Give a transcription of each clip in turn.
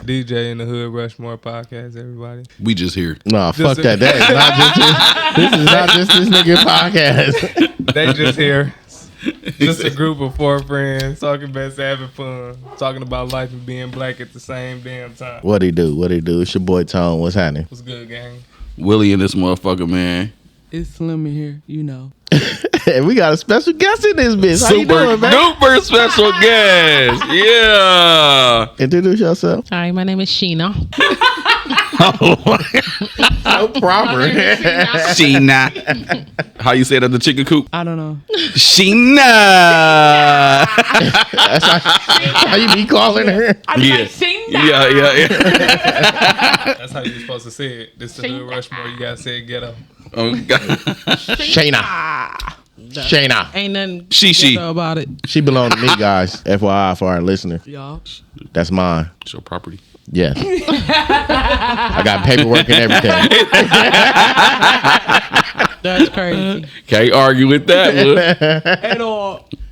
DJ in the Hood Rushmore podcast, everybody. We just here. Nah, fuck that. That is not just this nigga podcast. They just here. Just a group of 4 friends talking best, having fun, talking about life and being black at the same damn time. What he do? It's your boy Tone. What's happening? What's good, gang? Willie and this motherfucker, man. It's Slim in here, you know. We got a special guest in this bitch. How you doing, man? Super special guest. Yeah. Introduce yourself. Hi, my name is Sheena. So proper. Sheena. How you say that, the chicken coop? I don't know. Sheena. That's how you be calling her. I'm like, Sheena. Yeah. That's how you're supposed to say it. This is the Hood Rushmore. You gotta say it ghetto. Oh, God. Shayna. Ain't nothing She. about it. She belong to me, guys. FYI for our listener. Y'all. That's mine. It's your property. Yes. I got paperwork and everything. That's crazy. Can't argue with that one.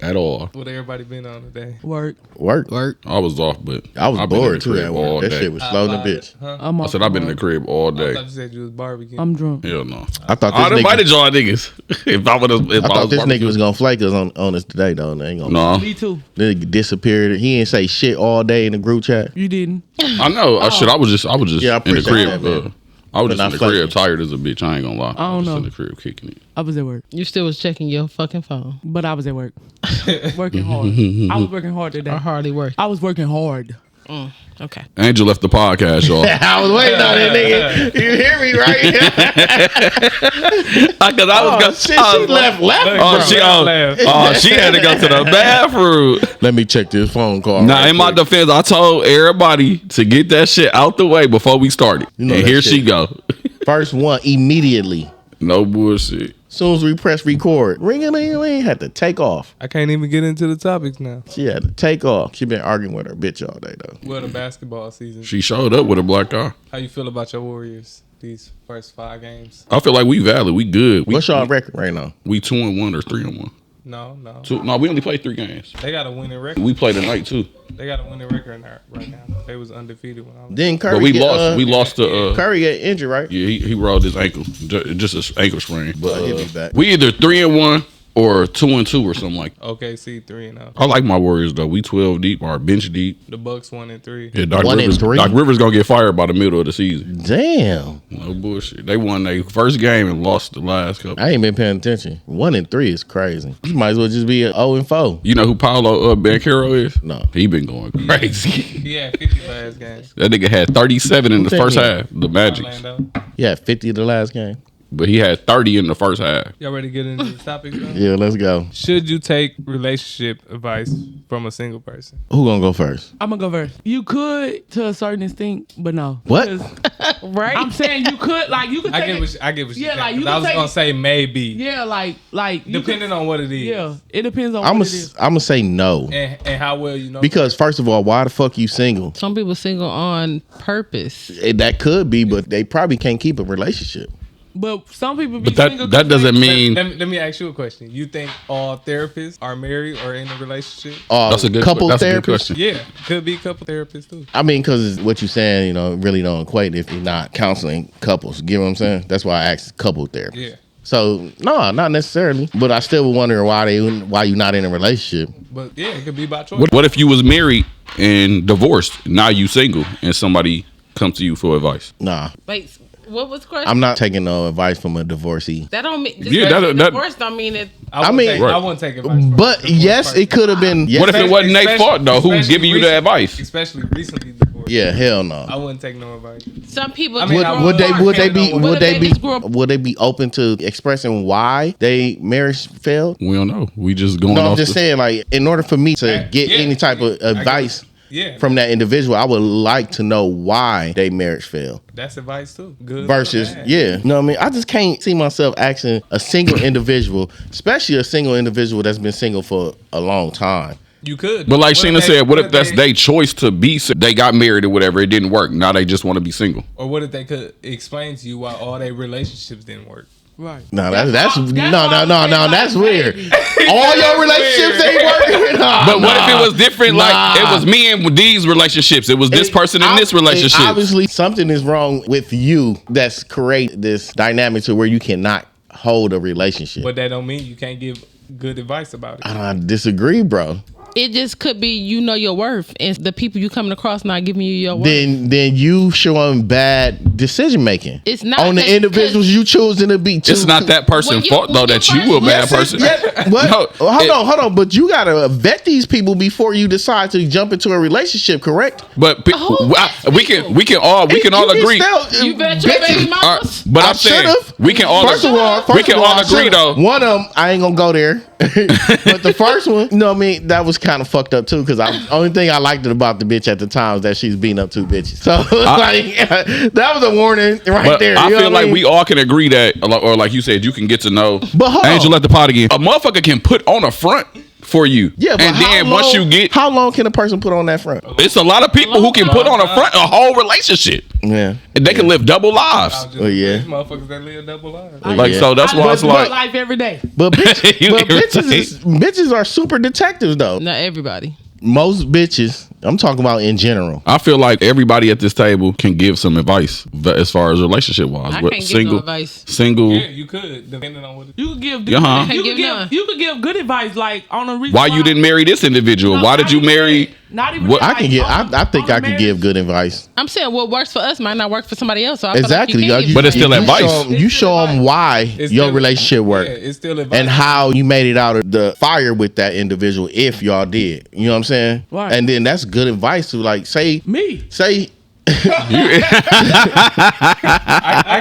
At all. What everybody been on today? Work. Work. I was off, but I was I've been in bored the too crib at all work. That day. shit was slow than a bitch. Huh? I'm I said I've been in the crib all I day. thought you said you was barbecue. I'm drunk. Hell no. I thought I'd this invited nigga, y'all niggas. If I would have, I thought this nigga was gonna flake us on us today though. They ain't gonna. No, Me too. Nigga disappeared. He didn't say shit all day in the group chat. You didn't. I know. I was just Yeah, I in the appreciate crib. that, man. I was But just in not the crib, fucking. tired as a bitch. I ain't gonna lie. I don't was know. in the crib kicking it. I was at work. You still was checking your fucking phone. But I was at work. Working hard. I was working hard today. Or hardly work. I was working hard. Okay. Angel left the podcast, y'all. I was waiting on that nigga. You hear me, right? Because I was gonna. Shit, she left. She had to go to the bathroom. Let me check this phone call. Now, right in my quick. defense, I told everybody to get that shit out the way before we started. You know and that here shit. she go. First one immediately. No bullshit. Soon as we press record, ring-a-ling-a-ling, had to take off. I can't even get into the topics now. She had to take off. She been arguing with her bitch all day though. Well, the basketball season. She showed up with a black eye. How you feel about your Warriors these first 5 games? I feel like we valid. We good. What's y'all record right now? We 2-1 or 3-1. No. No, we only played 3 games. They got a winning record. We played tonight too, They got a winning record right now. They was undefeated when I was. Didn't Curry but we get, lost. We lost to. Curry get injured, right? Yeah, he rolled his ankle, just an ankle sprain. But he'll be back. we either 3-1 or 2-2 or something like that. OKC 3-0. I like my Warriors though. We 12 deep, or bench deep. The Bucks 1-3. Yeah, Doc 1-3. Rivers gonna get fired by the middle of the season. Damn. No bullshit. They won their first game and lost the last couple. I ain't been paying attention. 1-3 is crazy. You might as well just be an 0-4. You know who Paolo Banchero is? No. He been going crazy. He had 50 last game. That nigga had 37 in the Who first taking half. The Magic. Orlando. Yeah, 50 the last game. But he had 30 in the first half. Y'all ready to get into the topics though? Yeah, let's go. Should you take relationship advice from a single person? Who gonna go first? I'm gonna go first. You could to a certain extent, but no. What? Because Right? I'm saying you could, like, you could take I get it. what you, I get what you Yeah, think, like, you 'cause I can was take- gonna say maybe. Yeah, like you Depending on what it is. Yeah, it depends on I'm what it is. gonna say no. And how well you know. Because first of all, why the fuck you single? Some people single on purpose. That could be, but they probably can't keep a relationship. But some people be But that single that 'cause doesn't they- mean let me ask you a question. You think all therapists are married or in a relationship? that's a good couple that's a good therapists. question. Yeah, could be couple therapists too. I mean, because what you're saying, really don't equate if you're not counseling couples. You get what I'm saying? That's why I asked couple therapy. Yeah, So no, not necessarily. But I still would wonder why you're not in a relationship. but yeah, it could be by choice. What if you was married and divorced? Now you single and somebody comes to you for advice. Nah, Wait, what was the question? I'm not taking no advice from a divorcee. That don't mean. Yeah, that- divorce don't mean it. I mean- wouldn't take advice. From But a divorced yes, person. it could have been. Yes, What if it wasn't Nate's fault though? Who's especially giving you the advice? Especially recently divorced. Yeah, hell no. I wouldn't take no advice. Some people. I mean, just I grow Would they apart. would they be What would if they they be just grew up- would they be open to expressing why they marriage failed? We don't know. We just going No, off I'm just saying, like, in order for me to get Yeah, any type of I get advice it. Yeah, from that individual, I would like to know why they marriage failed. that's advice too. Good Versus, or bad. yeah, you know what I mean? I just can't see myself asking a single individual, especially a single individual that's been single for a long time. You could. But like What if Sheena said, what if that's they, their choice to be? They got married or whatever, it didn't work. Now they just want to be single. Or what if they could explain to you why all their relationships didn't work? Right. No, that's why- no, that's weird. baby. All your relationships ain't working. But what if it was different? Like it was me and these relationships. It was this person in this relationship. Obviously, something is wrong with you that's create this dynamic to where you cannot hold a relationship. But that don't mean you can't give good advice about it. I disagree, bro. It just could be you know your worth, and the people you coming across not giving you your worth. Then you showing bad decision making. It's not on the that- individuals you choosing to be. It's not that person's When you- fault though when that you you a first- bad person. What? No, hold on. But you gotta vet these people before you decide to jump into a relationship, correct? But we can all agree. You bet your baby mamas. But I'm saying we can all First of all, agree though. One of them, I ain't gonna go there. But the first one, you know what I mean, that was kind of fucked up too. Because only thing I liked about the bitch at the time was that she's beating up two bitches. So that was a warning right But there. I You know feel what like mean? we all can agree that, or like you said, you can get to know. But hold Angel on. at the pot again. A motherfucker can put on a front for you. Yeah, but and then once you get, how long can a person put on that front? it's a lot of people who can put on a front a whole relationship. Yeah, And they can live double lives. Oh, yeah. Motherfuckers that live double lives. Like Yeah. so that's why it's live my like life every day. but You bitches are super detectives though. Not everybody. Most bitches, I'm talking about in general. I feel like everybody at this table can give some advice as far as relationship wise. I can't give no advice. Single. Yeah, you could, depending on what it You could give. Uh-huh. You Give could give. none. You could give good advice, like on a reason Why you didn't marry this individual? No, Why did not you even marry? that. Not even. What- that, I can like, get. on I think a I could give good advice. I'm saying what works for us might not work for somebody else. So I feel Exactly. Like you can give But it's still you advice. Show 'em- you show them why It's your still- relationship worked. Yeah, it's still advice. And how you made it out of the fire with that individual if y'all did. You know what I'm saying? Right. And then that's good advice to like say Me.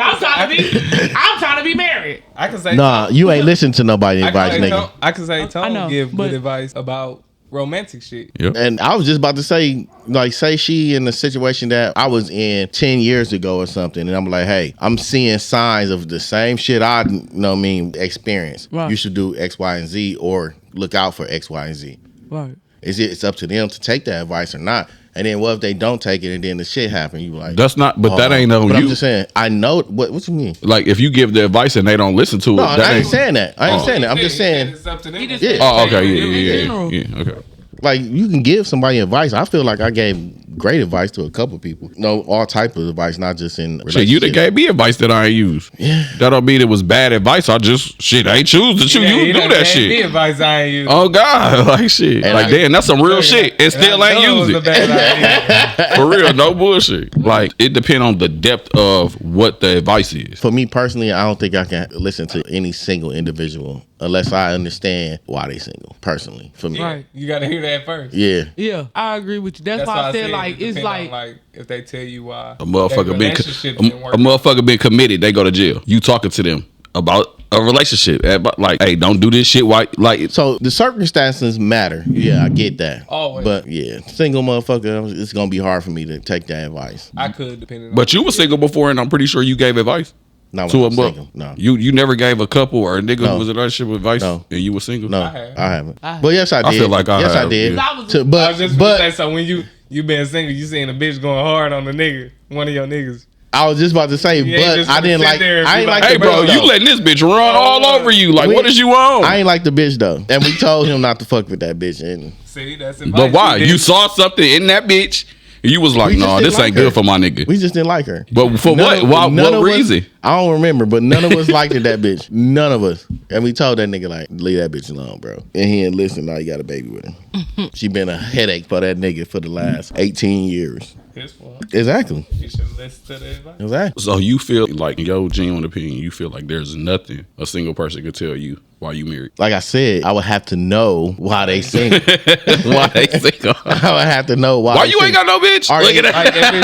I'm trying to be married. I can say nah, you ain't listen to nobody I advice, can say nigga. Tone, I can say I Tone know, give but- good advice about romantic shit. Yep. And I was just about to say, like, say she in the situation that I was in 10 years ago or something, and I'm like, hey, I'm seeing signs of the same shit I, you know what I mean, experience. Right. You should do X, Y, and Z, or look out for X, Y, and Z. Right. It's up to them to take that advice or not. And then what if they don't take it and then the shit happen? You like, That's not. But that oh. ain't on But I'm you. just saying, I know what you mean. Like if you give the advice and they don't listen to it, No, that I ain't ain't. saying that. I ain't Oh. saying that. I'm just saying, It's up to them. He just Yeah. said- Oh, okay, In yeah. general. Okay. like, you can give somebody advice. I feel like I gave great advice to a couple people. No, all type of advice, not just in Shit, you done relationships. gave me advice that I ain't use. Yeah. That don't mean it was bad advice. I just I ain't choose to choose. You do that Me shit. advice I ain't used. Oh God, like shit. And Like I- damn, that's some real shit. And still I ain't know use was a it. bad idea. For real, no bullshit. Like it depend on the depth of what the advice is. For me personally, I don't think I can listen to any single individual unless I understand why they single. Personally, for me, Right. You gotta hear that first. yeah. Yeah, I agree with you. That's why I said like it's depend on, like if they tell you why A motherfucker that been relationship a didn't work. motherfucker been committed. They go to jail. You talking to them about a relationship? About, like, hey, don't do this shit. Why? Like, So the circumstances matter. Yeah, I get that. Always. But yeah, single motherfucker, it's gonna be hard for me to take that advice. I could depending on but you was single before, and I'm pretty sure you gave advice Not to when a I'm mother. single. No. You never gave a couple or a nigga No. who was in a relationship advice, No. and you were single. No, have. I haven't. I have. But yes, I did. I feel like I yes, I have, did. yeah. I was- To- I but was just gonna say, but so when you been single, you seen a bitch going hard on the nigga, one of your niggas. I was just about to say, You ain't but just I gonna didn't sit like. there and I be ain't like, like Hey, the bro, bitch, you though. letting this bitch run all over you. Like, We- what is you on? I ain't like the bitch though, and we told him not to fuck with that bitch. And See, that's advice. But why? did- You saw something in that bitch, and you was like, We just no, didn't this like ain't her. good for my nigga. we just didn't like her. But for None what? of- Why? none What of us- reason? I don't remember, but none of us liked it, that bitch. None of us. And we told that nigga, like, leave that bitch alone, bro. And he didn't listen. Now you got a baby with him. She been a headache for that nigga for the last 18 years. His fault. Exactly. You should listen to the advice. Exactly. So you feel like, in your genuine opinion, you feel like there's nothing a single person could tell you why you married. Like I said, I would have to know why they single. Why they single? I would have to know why. Why they you ain't single. got no bitch? Are Look they- at that. Like, if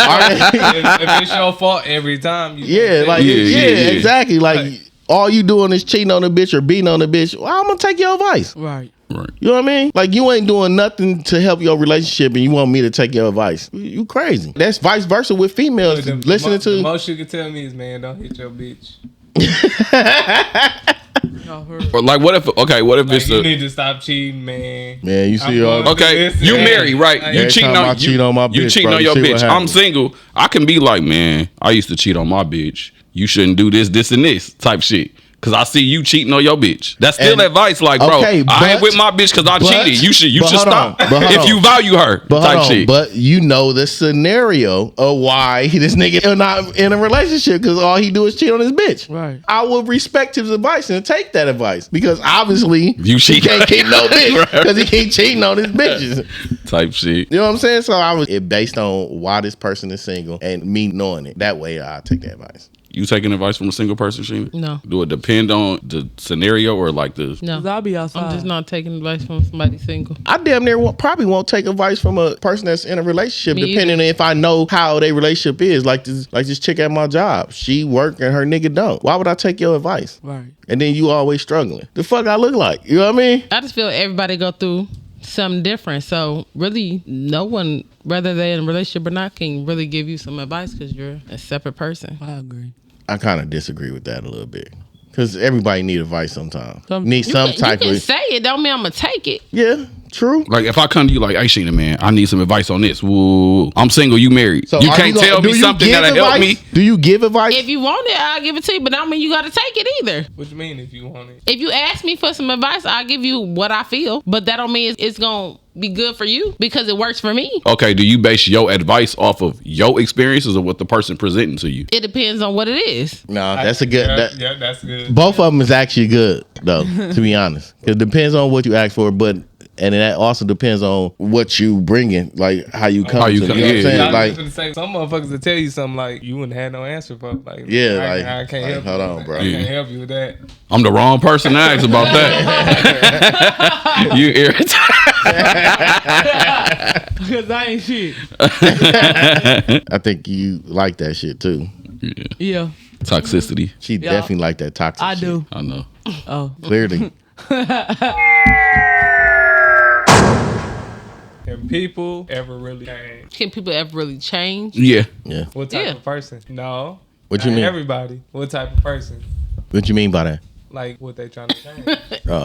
it's, Are if it's your fault every time, you Yeah, like Yeah, exactly. Like all you doing is cheating on the bitch or beating on the bitch. Well, I'm gonna take your advice. right. Right. You know what I mean? Like you ain't doing nothing to help your relationship, and you want me to take your advice. You crazy. That's vice versa with females. Listening the to most you can tell me is, man, don't hit your bitch. Y'all heard. Or like, what if? Okay, what if Like, it's you a need to stop cheating, man. man, you see I'm all. going- okay? Listen, You man. married, right? Every You time cheating I on cheat on my you bitch, cheating bro, on you your see what bitch. I'm happens. single. I can be like, man, I used to cheat on my bitch. You shouldn't do this, this, and this type shit. because I see you cheating on your bitch. That's still And- advice. Like, bro, Okay, I ain't with my bitch because I cheated. You should stop if you value her. But type hold on, shit. but you know the scenario of why this nigga is not in a relationship because all he do is cheat on his bitch. Right. I will respect his advice and take that advice because obviously You he cheat. can't keep no bitch Right. because he keep cheating on his bitches. Type shit. You know what I'm saying? So it based on why this person is single and me knowing it. That way I take that advice. You taking advice from a single person, Sheena? No. Do it depend on the scenario or like the? No. 'Cause I'll be outside. I'm just not taking advice from somebody single. I damn near probably won't take advice from a person that's in a relationship, Me depending on if I know how their relationship is. Like this chick at my job, she work and her nigga don't. Why would I take your advice? Right. And then you always struggling. The fuck I look like? You know what I mean? I just feel everybody go through something different. So really, no one, whether they're in a relationship or not, can really give you some advice because you're a separate person. I agree. I kind of disagree with that a little bit. Because everybody need advice sometimes. Some- Need You some can, type you can of... say it, don't mean I'm gonna take it. Yeah, true. Like if I come to you like, hey Sheena, man, I need some advice on this. Woo, I'm single, you married. So you are can't gonna- tell do me you something give that'll help me. advice? Do you give advice? If you want it, I'll give it to you, but I don't mean you gotta take it either. What you mean if you want it? If you ask me for some advice, I'll give you what I feel, but that don't mean it's gonna be good for you because it works for me. Okay, do you base your advice off of your experiences or what the person presenting to you? It depends on what it is. No, that's a good... Yeah, that's good. Both of them is actually good, though, to be honest. Because it depends on what you ask for, but... And that also depends on what you bringing, like how you come. How you to, come- you know what I'm yeah, saying? yeah. I Like, was gonna say, some motherfuckers will tell you something like you wouldn't have no answer for. Like, Yeah, I can't like, help. hold you on, with bro. that. I Yeah. can't help you with that. I'm the wrong person to ask about that. You irritated. Because I ain't shit. I think you like that shit too. Yeah, Toxicity. She Yeah. definitely like that toxic. I shit. do. I know. Oh. Clearly. Can people ever really change? Can people ever really change? Yeah. Yeah. What type Yeah. of person? No. What you Not mean? Everybody. What type of person? What you mean by that? Like what they trying to change?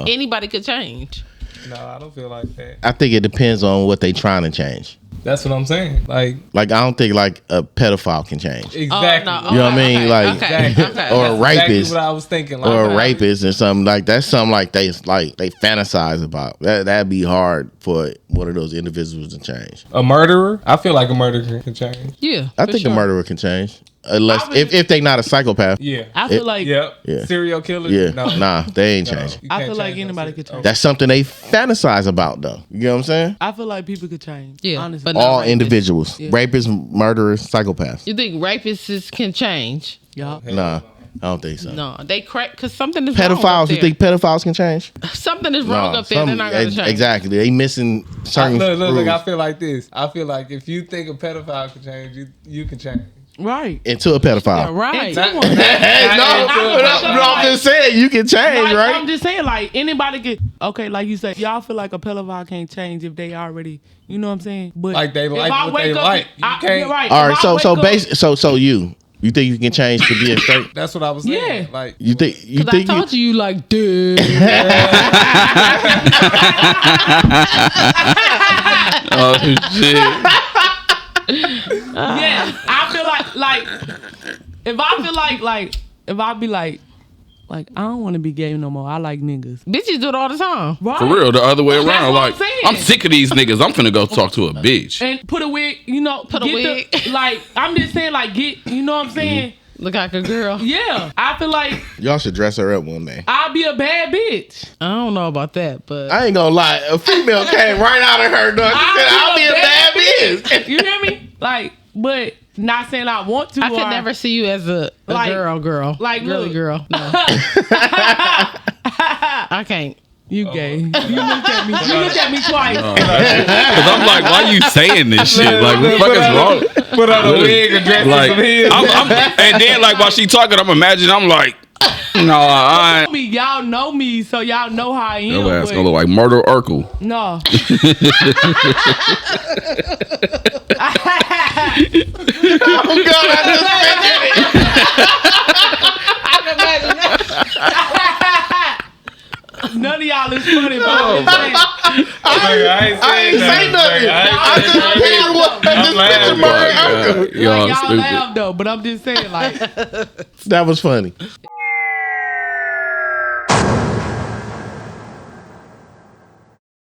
Anybody could change. No, I don't feel like that. I think it depends on what they trying to change. That's what I'm saying. Like Like I don't think like a pedophile can change. exactly. Oh, no. You know what I mean? Okay, Like- okay, okay. Or a Exactly rapist. what I was thinking. Like, Or a rapist or something like that's something like they fantasize about. That'd be hard for one of those individuals to change. a murderer. I feel like a murderer can change. Yeah. I for think sure. a murderer can change. Unless if they not a psychopath. Yeah. I feel like Yep. Yeah. Serial killer. Yeah. No. Nah, they ain't No. changing. You I can't feel like change no anybody shit. could change. That's something they fantasize about though. You know what I'm saying? I feel like people could change. Yeah, honestly. but not All rapists. individuals. Yeah. Rapists, murderers, psychopaths. You think rapists can change? Yeah. Nah, I don't think so. No, they crack because something is wrong up Pedophiles, you there. think pedophiles can change? Something is wrong Nah, up there. They're not gonna change. Exactly. They missing certain Look, rules. I feel like this. I feel like if you think a pedophile can change, you can change. Right. Into a pedophile. Yeah, right. Not- Hey, no, I'm just saying you can change, Like, right? I'm just saying, like, anybody could. Okay, like you said, y'all feel like a pedophile can't change if they already, you know what I'm saying? But Like they if like I what wake they up- like. You can't. you're right. All If right, I so wake up- so you think you can change to be a straight? That's what I was saying. Yeah. Like You think Because I told you like, dude. Oh shit. Yeah, I feel like if I feel like if I be like I don't want to be gay no more. I like niggas. Bitches do it all the time. Right. For real, the other way That's around. what I'm Like, saying. I'm sick of these niggas. I'm finna go talk to a bitch. And put a wig, you know, Put a get wig. like I'm just saying, like get, you know what I'm saying? Look like a girl. Yeah, I feel like y'all should dress her up one day. I'll be a bad bitch. I don't know about that, but I ain't gonna lie, a female came right out of her door. She said, "I'll be a bad bitch." You hear me? Like, but not saying I want to. I could or- never see you as a Like- girl. like, girly look. girl. No. I can't. You gay. You looked at me. You looked at me twice. Cause I'm like, why you saying this shit? Like, what the fuck is wrong? put on a wig and dress Like, some heels. and then like while she talking, I'm imagining, I'm like, no, I ain't. Y'all know me, so y'all know how I am. Your ass but- gonna look like Murder Urkel. No. Oh God, I just pictured it. None of y'all is funny, but Oh, I'm just saying. I ain't say nothing. I just pictured what. I just pictured Murray Uncle. Y'all Y'all stupid. laugh though, but I'm just saying, like, That was funny.